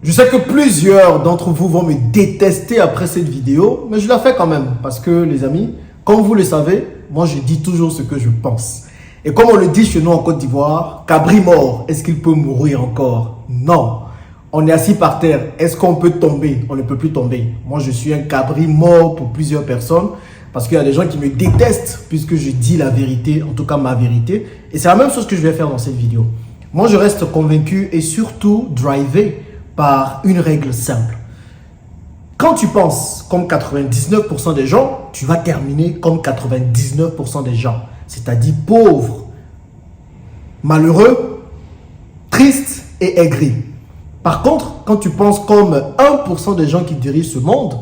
Je sais que plusieurs d'entre vous vont me détester après cette vidéo, mais je la fais quand même parce que les amis, comme vous le savez, moi je dis toujours ce que je pense. Et comme on le dit chez nous en Côte d'Ivoire, cabri mort, est-ce qu'il peut mourir encore? Non. On est assis par terre, est-ce qu'on peut tomber? On ne peut plus tomber. Moi je suis un cabri mort pour plusieurs personnes parce qu'il y a des gens qui me détestent puisque je dis la vérité, en tout cas ma vérité. Et c'est la même chose que je vais faire dans cette vidéo. Moi je reste convaincu et surtout drivé par une règle simple. Quand tu penses comme 99% des gens, tu vas terminer comme 99% des gens. C'est-à-dire pauvre, malheureux, triste et aigri. Par contre, quand tu penses comme 1% des gens qui dirigent ce monde,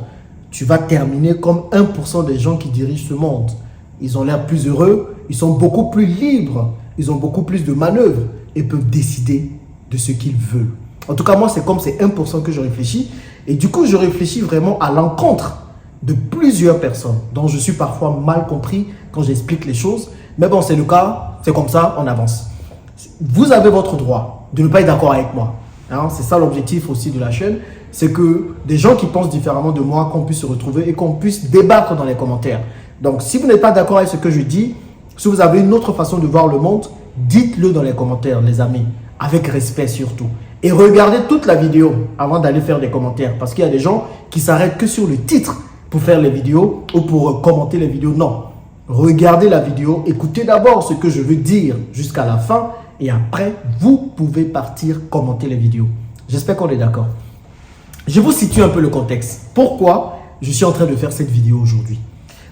tu vas terminer comme 1% des gens qui dirigent ce monde. Ils ont l'air plus heureux, ils sont beaucoup plus libres, ils ont beaucoup plus de manœuvres et peuvent décider de ce qu'ils veulent. En tout cas, moi, c'est comme ces 1% que je réfléchis. Et du coup, je réfléchis vraiment à l'encontre de plusieurs personnes dont je suis parfois mal compris quand j'explique les choses. Mais bon, c'est le cas, c'est comme ça, on avance. Vous avez votre droit de ne pas être d'accord avec moi. Hein, c'est ça l'objectif aussi de la chaîne. C'est que des gens qui pensent différemment de moi, qu'on puisse se retrouver et qu'on puisse débattre dans les commentaires. Donc, si vous n'êtes pas d'accord avec ce que je dis, si vous avez une autre façon de voir le monde, dites-le dans les commentaires, les amis. Avec respect surtout. Et regardez toute la vidéo avant d'aller faire des commentaires. Parce qu'il y a des gens qui s'arrêtent que sur le titre pour faire les vidéos ou pour commenter les vidéos. Non. Regardez la vidéo, écoutez d'abord ce que je veux dire jusqu'à la fin. Et après, vous pouvez partir commenter les vidéos. J'espère qu'on est d'accord. Je vous situe un peu le contexte. Pourquoi je suis en train de faire cette vidéo aujourd'hui?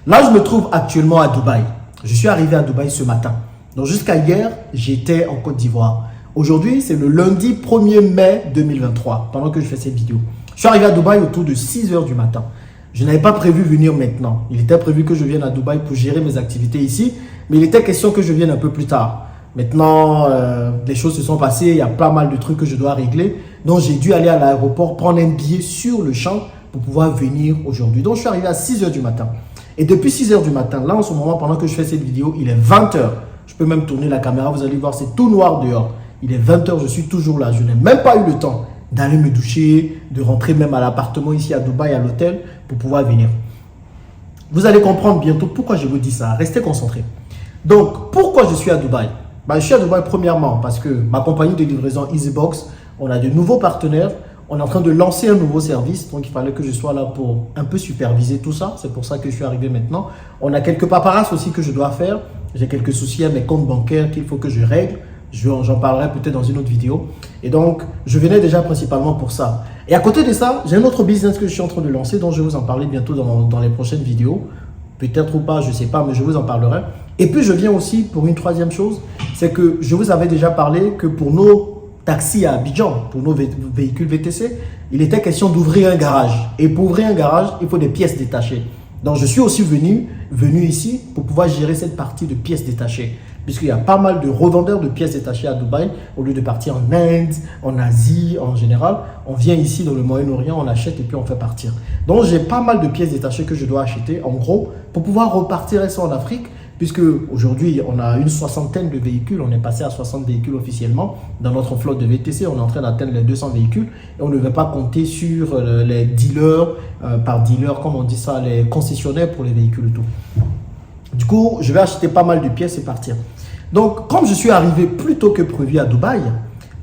Là, je me trouve actuellement à Dubaï. Je suis arrivé à Dubaï ce matin. Donc jusqu'à hier, j'étais en Côte d'Ivoire. Aujourd'hui, c'est le lundi 1er mai 2023, pendant que je fais cette vidéo. Je suis arrivé à Dubaï autour de 6 h du matin. Je n'avais pas prévu venir maintenant. Il était prévu que je vienne à Dubaï pour gérer mes activités ici, mais il était question que je vienne un peu plus tard. Maintenant, les choses se sont passées, il y a pas mal de trucs que je dois régler. Donc, j'ai dû aller à l'aéroport, prendre un billet sur le champ pour pouvoir venir aujourd'hui. Donc, je suis arrivé à 6 h du matin. Et depuis 6 h du matin, là, en ce moment, pendant que je fais cette vidéo, il est 20 h. Je peux même tourner la caméra, vous allez voir, c'est tout noir dehors. Il est 20 h, je suis toujours là. Je n'ai même pas eu le temps d'aller me doucher, de rentrer même à l'appartement ici à Dubaï, à l'hôtel, pour pouvoir venir. Vous allez comprendre bientôt pourquoi je vous dis ça. Restez concentrés. Donc, pourquoi je suis à Dubaï? Je suis à Dubaï premièrement parce que ma compagnie de livraison EasyBox, on a de nouveaux partenaires. On est en train de lancer un nouveau service. Donc, il fallait que je sois là pour un peu superviser tout ça. C'est pour ça que je suis arrivé maintenant. On a quelques paperasses aussi que je dois faire. J'ai quelques soucis à mes comptes bancaires qu'il faut que je règle. J'en parlerai peut-être dans une autre vidéo. Et donc, je venais déjà principalement pour ça. Et à côté de ça, j'ai un autre business que je suis en train de lancer dont je vais vous en parler bientôt dans les prochaines vidéos. Peut-être ou pas, je ne sais pas, mais je vous en parlerai. Et puis, je viens aussi pour une troisième chose. C'est que je vous avais déjà parlé que pour nos taxis à Abidjan, pour nos véhicules VTC, il était question d'ouvrir un garage. Et pour ouvrir un garage, il faut des pièces détachées. Donc, je suis aussi venu ici pour pouvoir gérer cette partie de pièces détachées. Puisqu'il y a pas mal de revendeurs de pièces détachées à Dubaï. Au lieu de partir en Inde, en Asie, en général, on vient ici dans le Moyen-Orient, on achète et puis on fait partir. Donc, j'ai pas mal de pièces détachées que je dois acheter, en gros, pour pouvoir repartir ça en Afrique. Puisque aujourd'hui, on a une soixantaine de véhicules. On est passé à 60 véhicules officiellement. Dans notre flotte de VTC, on est en train d'atteindre les 200 véhicules. Et on ne veut pas compter sur les dealers, par dealer, comme on dit ça, les concessionnaires pour les véhicules et tout. Du coup, je vais acheter pas mal de pièces et partir. Donc, comme je suis arrivé plus tôt que prévu à Dubaï,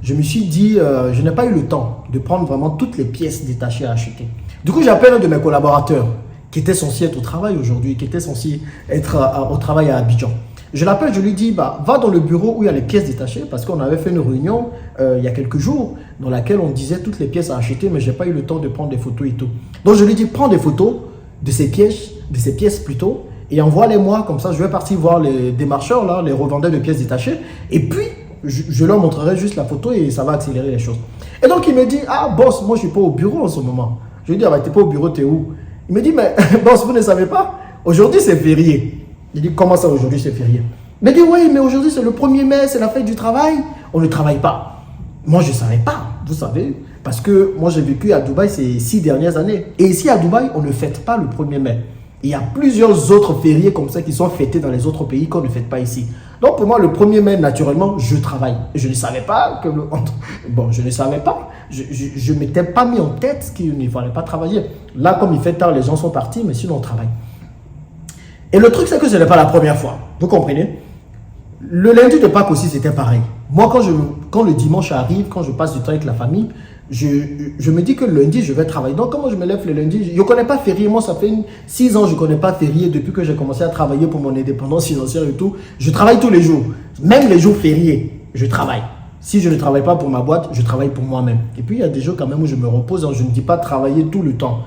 je me suis dit, je n'ai pas eu le temps de prendre vraiment toutes les pièces détachées à acheter. Du coup, j'appelle un de mes collaborateurs qui était censé être au travail aujourd'hui, qui était censé être au travail à Abidjan. Je l'appelle, je lui dis, va dans le bureau où il y a les pièces détachées parce qu'on avait fait une réunion il y a quelques jours dans laquelle on disait toutes les pièces à acheter, mais je n'ai pas eu le temps de prendre des photos et tout. Donc, je lui dis, prends des photos de ces pièces plutôt, et envoie-les-moi, comme ça je vais partir voir les démarcheurs, là, les revendeurs de pièces détachées, et puis je leur montrerai juste la photo et ça va accélérer les choses. Et donc il me dit, ah boss, moi je suis pas au bureau en ce moment. Je lui dis, ah bah t'es pas au bureau, t'es où? Il me dit, mais boss, vous ne savez pas, aujourd'hui c'est férié. Il dit, comment ça aujourd'hui c'est férié? Il me dit, oui, mais aujourd'hui c'est le 1er mai, c'est la fête du travail, on ne travaille pas. Moi je ne savais pas, vous savez, parce que moi j'ai vécu à Dubaï ces 6 dernières années. Et ici à Dubaï, on ne fête pas le 1er mai. Il y a plusieurs autres fériés comme ça qui sont fêtés dans les autres pays qu'on ne fête pas ici. Donc pour moi, le 1er mai, naturellement, je travaille. Je ne savais pas que je ne savais pas. je ne m'étais pas mis en tête qu'il ne fallait pas travailler. Là, comme il fait tard, les gens sont partis, mais sinon on travaille. Et le truc, c'est que ce n'est pas la première fois. Vous comprenez? Le lundi de Pâques aussi, c'était pareil. Moi, quand le dimanche arrive, quand je passe du temps avec la famille, je me dis que le lundi, je vais travailler. Donc, comment je me lève le lundi? Je ne connais pas férié. Moi, ça fait 6 ans que je ne connais pas férié depuis que j'ai commencé à travailler pour mon indépendance financière et tout. Je travaille tous les jours. Même les jours fériés, je travaille. Si je ne travaille pas pour ma boîte, je travaille pour moi-même. Et puis, il y a des jours quand même où je me repose. Je ne dis pas travailler tout le temps.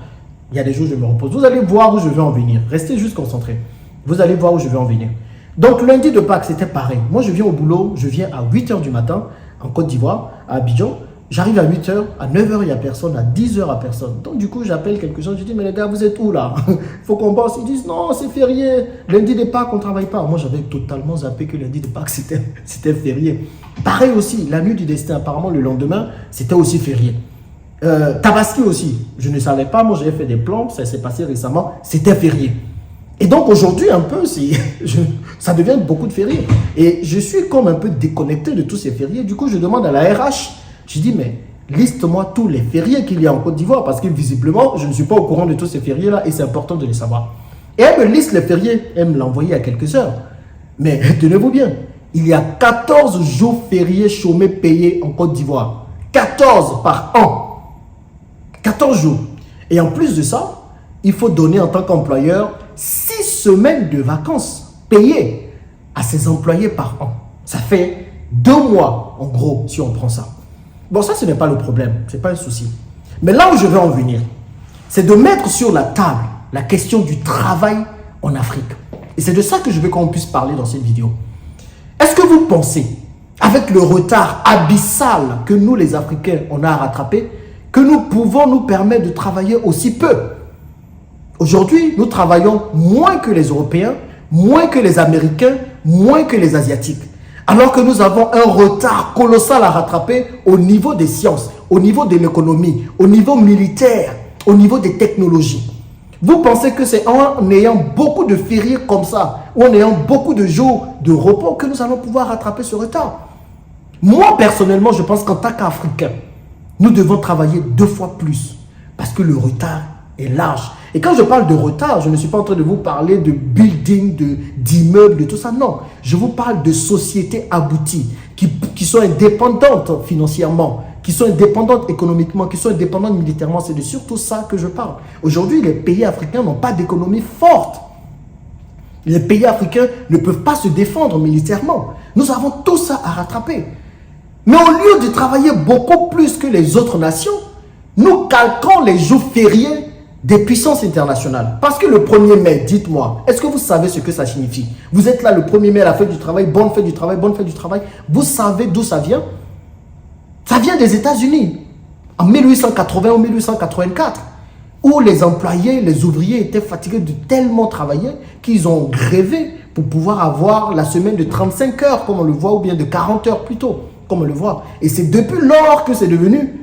Il y a des jours où je me repose. Vous allez voir où je vais en venir. Restez juste concentrés. Vous allez voir où je vais en venir. Donc, lundi de Pâques, c'était pareil. Moi, je viens au boulot. Je viens à 8 h du matin en Côte d'Ivoire, à Abidjan. J'arrive à 8 h, à 9 h, il n'y a personne, à 10 h, il n'y a personne. Donc, du coup, j'appelle quelque chose. Je dis, mais les gars, vous êtes où là? Il faut qu'on bosse. Ils disent, non, c'est férié. Lundi de Pâques, on ne travaille pas. Moi, j'avais totalement zappé que lundi de Pâques, c'était férié. Pareil aussi, la nuit du destin, apparemment, le lendemain, c'était aussi férié. Tabaski aussi, je ne savais pas. Moi, j'avais fait des plans. Ça s'est passé récemment. C'était férié. Et donc, aujourd'hui, un peu, ça devient beaucoup de fériés. Et je suis comme un peu déconnecté de tous ces fériés. Du coup, je demande à la RH. Je dis, mais liste-moi tous les fériés qu'il y a en Côte d'Ivoire parce que visiblement, je ne suis pas au courant de tous ces fériés-là et c'est important de les savoir. Et elle me liste les fériés, elle me l'a envoyé il y a quelques heures. Mais tenez-vous bien, il y a 14 jours fériés chômés payés en Côte d'Ivoire. 14 par an. 14 jours. Et en plus de ça, il faut donner en tant qu'employeur 6 semaines de vacances payées à ses employés par an. Ça fait 2 mois en gros si on prend ça. Bon, ça, ce n'est pas le problème, ce n'est pas un souci. Mais là où je veux en venir, c'est de mettre sur la table la question du travail en Afrique. Et c'est de ça que je veux qu'on puisse parler dans cette vidéo. Est-ce que vous pensez, avec le retard abyssal que nous, les Africains, on a à rattraper, que nous pouvons nous permettre de travailler aussi peu? Aujourd'hui, nous travaillons moins que les Européens, moins que les Américains, moins que les Asiatiques. Alors que nous avons un retard colossal à rattraper au niveau des sciences, au niveau de l'économie, au niveau militaire, au niveau des technologies. Vous pensez que c'est en ayant beaucoup de fériés comme ça, ou en ayant beaucoup de jours de repos que nous allons pouvoir rattraper ce retard? Moi, personnellement, je pense qu'en tant qu'Africains, nous devons travailler 2 fois plus parce que le retard est large. Et quand je parle de retard, je ne suis pas en train de vous parler de building, d'immeubles, de tout ça. Non, je vous parle de sociétés abouties qui sont indépendantes financièrement, qui sont indépendantes économiquement, qui sont indépendantes militairement. C'est de surtout ça que je parle. Aujourd'hui, les pays africains n'ont pas d'économie forte. Les pays africains ne peuvent pas se défendre militairement. Nous avons tout ça à rattraper. Mais au lieu de travailler beaucoup plus que les autres nations, nous calquons les jours fériés des puissances internationales. Parce que le 1er mai, dites-moi, est-ce que vous savez ce que ça signifie? Vous êtes là le 1er mai à la fête du travail, bonne fête du travail, bonne fête du travail. Vous savez d'où ça vient? Ça vient des États-Unis, en 1880 ou 1884, où les employés, les ouvriers étaient fatigués de tellement travailler qu'ils ont grévé pour pouvoir avoir la semaine de 35 heures, comme on le voit, ou bien de 40 heures plutôt, comme on le voit. Et c'est depuis lors que c'est devenu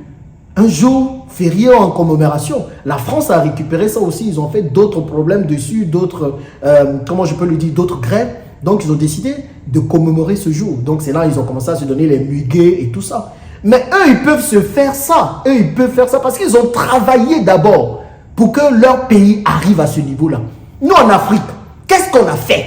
un jour férié en commémoration. La France a récupéré ça aussi. Ils ont fait d'autres problèmes dessus, d'autres, comment je peux le dire, d'autres grèves. Donc, ils ont décidé de commémorer ce jour. Donc, c'est là ils ont commencé à se donner les muguets et tout ça. Mais eux, ils peuvent se faire ça. Eux, ils peuvent faire ça parce qu'ils ont travaillé d'abord pour que leur pays arrive à ce niveau-là. Nous, en Afrique, qu'est-ce qu'on a fait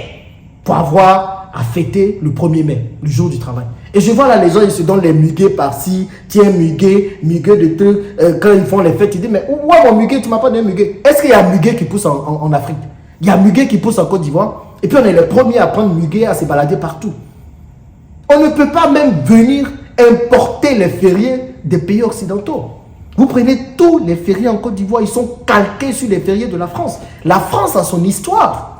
pour avoir à fêter le 1er mai, le jour du travail? Et je vois là, les gens, ils se donnent les muguets par-ci, tiens, muguet de trucs. Quand ils font les fêtes, ils disent, mais où est mon muguet? Tu m'as pas donné un muguet. Est-ce qu'il y a un muguet qui pousse en Afrique? Il y a un muguet qui pousse en Côte d'Ivoire. Et puis on est les premiers à prendre muguet, à se balader partout. On ne peut pas même venir importer les fériés des pays occidentaux. Vous prenez tous les fériés en Côte d'Ivoire, ils sont calqués sur les fériés de la France. La France a son histoire.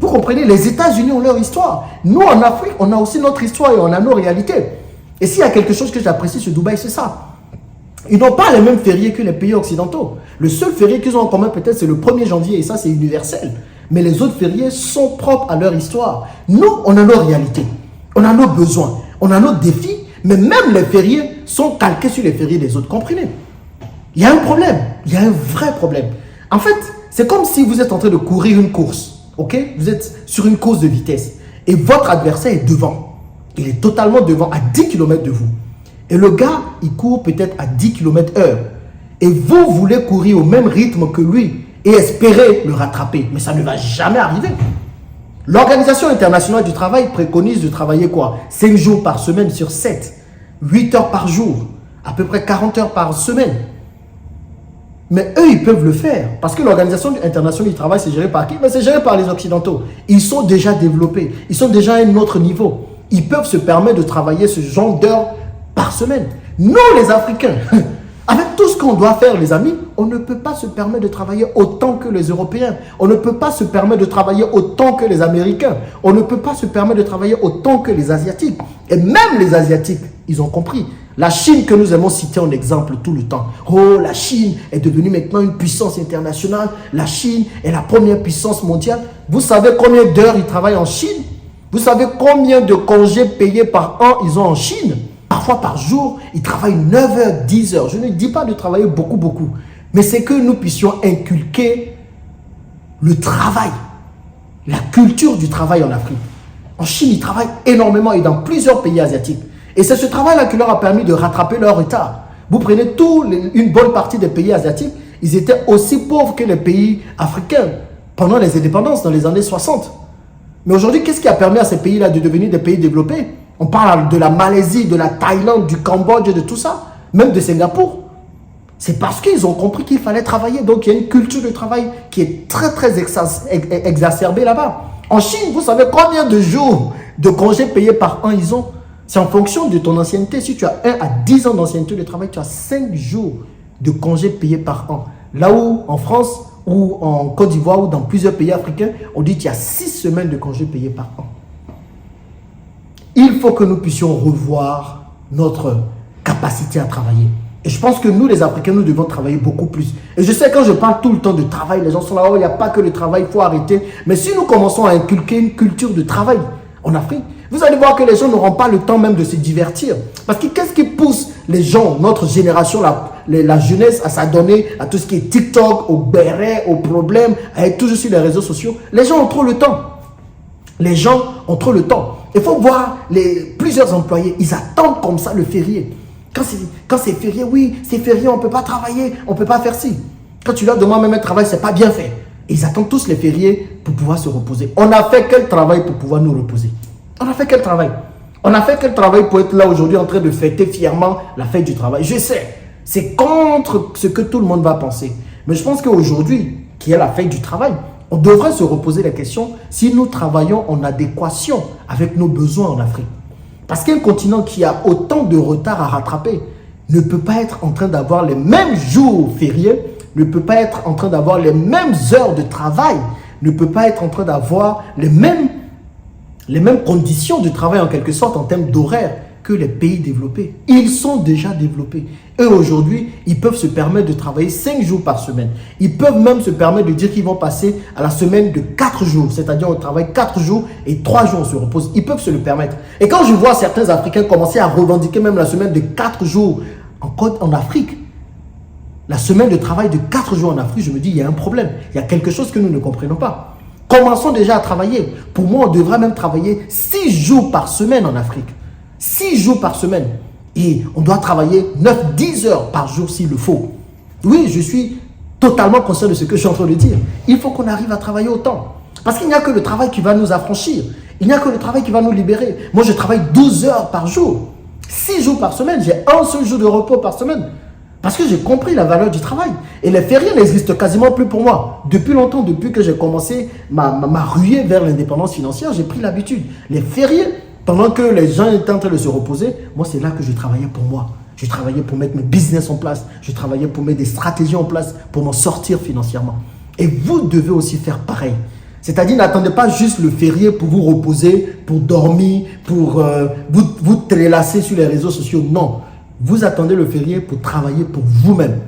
Vous comprenez, les États-Unis ont leur histoire. Nous, en Afrique, on a aussi notre histoire et on a nos réalités. Et s'il y a quelque chose que j'apprécie sur Dubaï, c'est ça. Ils n'ont pas les mêmes fériés que les pays occidentaux. Le seul férié qu'ils ont en commun, peut-être, c'est le 1er janvier, et ça, c'est universel. Mais les autres fériés sont propres à leur histoire. Nous, on a nos réalités. On a nos besoins. On a nos défis. Mais même les fériés sont calqués sur les fériés des autres. Comprenez? Il y a un problème. Il y a un vrai problème. En fait, c'est comme si vous êtes en train de courir une course. Ok, vous êtes sur une course de vitesse et votre adversaire est devant. Il est totalement devant, à 10 km de vous. Et le gars, il court peut-être à 10 km/h. Et vous voulez courir au même rythme que lui et espérer le rattraper. Mais ça ne va jamais arriver. L'Organisation internationale du travail préconise de travailler quoi? 5 jours par semaine sur 7. 8 heures par jour. À peu près 40 heures par semaine. Mais eux, ils peuvent le faire. Parce que l'Organisation internationale du travail, c'est géré par qui? Mais c'est géré par les Occidentaux. Ils sont déjà développés. Ils sont déjà à un autre niveau. Ils peuvent se permettre de travailler ce genre d'heures par semaine. Nous, les Africains, avec tout ce qu'on doit faire, les amis, on ne peut pas se permettre de travailler autant que les Européens. On ne peut pas se permettre de travailler autant que les Américains. On ne peut pas se permettre de travailler autant que les Asiatiques. Et même les Asiatiques, ils ont compris. La Chine que nous aimons citer en exemple tout le temps. Oh, la Chine est devenue maintenant une puissance internationale. La Chine est la première puissance mondiale. Vous savez combien d'heures ils travaillent en Chine? Vous savez combien de congés payés par an ils ont en Chine? Parfois par jour, ils travaillent 9 heures, 10 heures. Je ne dis pas de travailler beaucoup. Mais c'est que nous puissions inculquer le travail, la culture du travail en Afrique. En Chine, ils travaillent énormément et dans plusieurs pays asiatiques. Et c'est ce travail-là qui leur a permis de rattraper leur retard. Vous prenez une bonne partie des pays asiatiques, ils étaient aussi pauvres que les pays africains pendant les indépendances dans les années 60. Mais aujourd'hui, qu'est-ce qui a permis à ces pays-là de devenir des pays développés? On parle de la Malaisie, de la Thaïlande, du Cambodge et de tout ça, même de Singapour. C'est parce qu'ils ont compris qu'il fallait travailler. Donc, il y a une culture de travail qui est très exacerbée là-bas. En Chine, vous savez combien de jours de congés payés par an ils ont? C'est en fonction de ton ancienneté. Si tu as 1 à 10 ans d'ancienneté de travail, tu as 5 jours de congés payés par an. Là où, en France, ou en Côte d'Ivoire, ou dans plusieurs pays africains, on dit qu'il y a 6 semaines de congés payés par an. Il faut que nous puissions revoir notre capacité à travailler. Et je pense que nous, les Africains, nous devons travailler beaucoup plus. Et je sais, quand je parle tout le temps de travail, les gens sont là, oh, il n'y a pas que le travail, il faut arrêter. Mais si nous commençons à inculquer une culture de travail en Afrique, vous allez voir que les gens n'auront pas le temps même de se divertir. Parce que qu'est-ce qui pousse les gens, notre génération, la jeunesse, à s'adonner à tout ce qui est TikTok, aux bérets, aux problèmes, à être toujours sur les réseaux sociaux? Les gens ont trop le temps. Les gens ont trop le temps. Il faut voir plusieurs employés, ils attendent comme ça le férié. Quand c'est férié, oui, c'est férié, on ne peut pas travailler, on ne peut pas faire ci. Quand tu leur demandes même un travail, ce n'est pas bien fait. Et ils attendent tous les fériés pour pouvoir se reposer. On a fait quel travail pour pouvoir nous reposer? On a fait quel travail? On a fait quel travail pour être là aujourd'hui en train de fêter fièrement la fête du travail? Je sais, c'est contre ce que tout le monde va penser. Mais je pense qu'aujourd'hui, qui est la fête du travail, on devrait se reposer la question si nous travaillons en adéquation avec nos besoins en Afrique. Parce qu'un continent qui a autant de retard à rattraper ne peut pas être en train d'avoir les mêmes jours fériés, ne peut pas être en train d'avoir les mêmes heures de travail, ne peut pas être en train d'avoir les mêmes conditions de travail en quelque sorte en termes d'horaire que les pays développés. Ils sont déjà développés. Eux aujourd'hui, ils peuvent se permettre de travailler 5 jours par semaine. Ils peuvent même se permettre de dire qu'ils vont passer à la semaine de 4 jours. C'est-à-dire on travaille 4 jours et 3 jours on se repose. Ils peuvent se le permettre. Et quand je vois certains Africains commencer à revendiquer même la semaine de 4 jours en Afrique, la semaine de travail de 4 jours en Afrique, je me dis il y a un problème. Il y a quelque chose que nous ne comprenons pas. Commençons déjà à travailler. Pour moi, on devrait même travailler 6 jours par semaine en Afrique. 6 jours par semaine. Et on doit travailler 9-10 heures par jour s'il le faut. Oui, je suis totalement conscient de ce que je suis en train de dire. Il faut qu'on arrive à travailler autant. Parce qu'il n'y a que le travail qui va nous affranchir. Il n'y a que le travail qui va nous libérer. Moi, je travaille 12 heures par jour. 6 jours par semaine. J'ai un seul jour de repos par semaine. Parce que j'ai compris la valeur du travail. Et les fériés n'existent quasiment plus pour moi. Depuis longtemps, depuis que j'ai commencé ma ruée vers l'indépendance financière, j'ai pris l'habitude. Les fériés, pendant que les gens étaient en train de se reposer, moi, c'est là que je travaillais pour moi. Je travaillais pour mettre mes business en place. Je travaillais pour mettre des stratégies en place pour m'en sortir financièrement. Et vous devez aussi faire pareil. C'est-à-dire, n'attendez pas juste le férié pour vous reposer, pour dormir, pour vous trélasser sur les réseaux sociaux. Non. Vous attendez le férié pour travailler pour vous-même.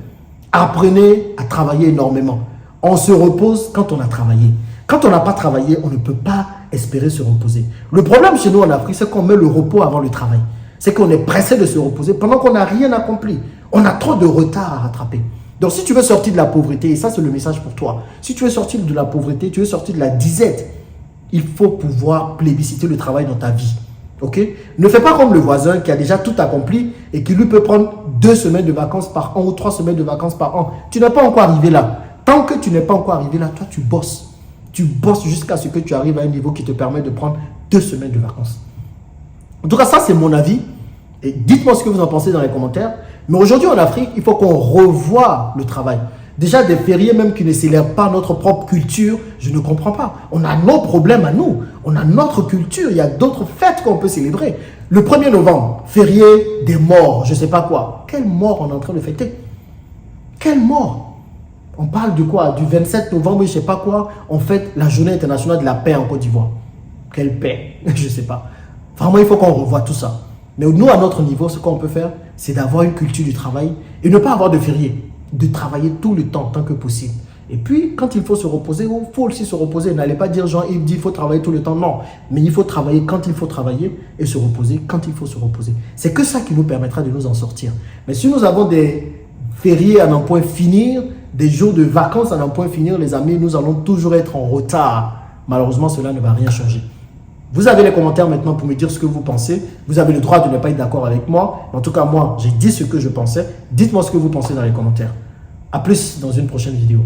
Apprenez à travailler énormément. On se repose quand on a travaillé. Quand on n'a pas travaillé, on ne peut pas espérer se reposer. Le problème chez nous en Afrique, c'est qu'on met le repos avant le travail. C'est qu'on est pressé de se reposer pendant qu'on n'a rien accompli. On a trop de retard à rattraper. Donc si tu veux sortir de la pauvreté, et ça c'est le message pour toi, si tu veux sortir de la pauvreté, tu veux sortir de la disette, il faut pouvoir plébisciter le travail dans ta vie. Ok? Ne fais pas comme le voisin qui a déjà tout accompli et qui lui peut prendre 2 semaines de vacances par an ou 3 semaines de vacances par an. Tu n'es pas encore arrivé là. Tant que tu n'es pas encore arrivé là, toi tu bosses. Tu bosses jusqu'à ce que tu arrives à un niveau qui te permet de prendre 2 semaines de vacances. En tout cas, ça c'est mon avis. Et dites-moi ce que vous en pensez dans les commentaires. Mais aujourd'hui en Afrique, il faut qu'on revoie le travail. Déjà, des fériés même qui ne célèbrent pas notre propre culture, je ne comprends pas. On a nos problèmes à nous. On a notre culture. Il y a d'autres fêtes qu'on peut célébrer. Le 1er novembre, férié des morts, je ne sais pas quoi. Quelle mort on est en train de fêter? Quelle mort? On parle de quoi? Du 27 novembre, je ne sais pas quoi. On fête la journée internationale de la paix en Côte d'Ivoire. Quelle paix? Je ne sais pas. Vraiment, il faut qu'on revoie tout ça. Mais nous, à notre niveau, ce qu'on peut faire, c'est d'avoir une culture du travail et ne pas avoir de férié. De travailler tout le temps, tant que possible. Et puis, quand il faut se reposer, il faut aussi se reposer. N'allez pas dire, genre, il dit, il faut travailler tout le temps. Non, mais il faut travailler quand il faut travailler et se reposer quand il faut se reposer. C'est que ça qui nous permettra de nous en sortir. Mais si nous avons des fériés à n'en point finir, des jours de vacances à n'en point finir, les amis, nous allons toujours être en retard. Malheureusement, cela ne va rien changer. Vous avez les commentaires maintenant pour me dire ce que vous pensez. Vous avez le droit de ne pas être d'accord avec moi. En tout cas, moi, j'ai dit ce que je pensais. Dites-moi ce que vous pensez dans les commentaires. A plus dans une prochaine vidéo.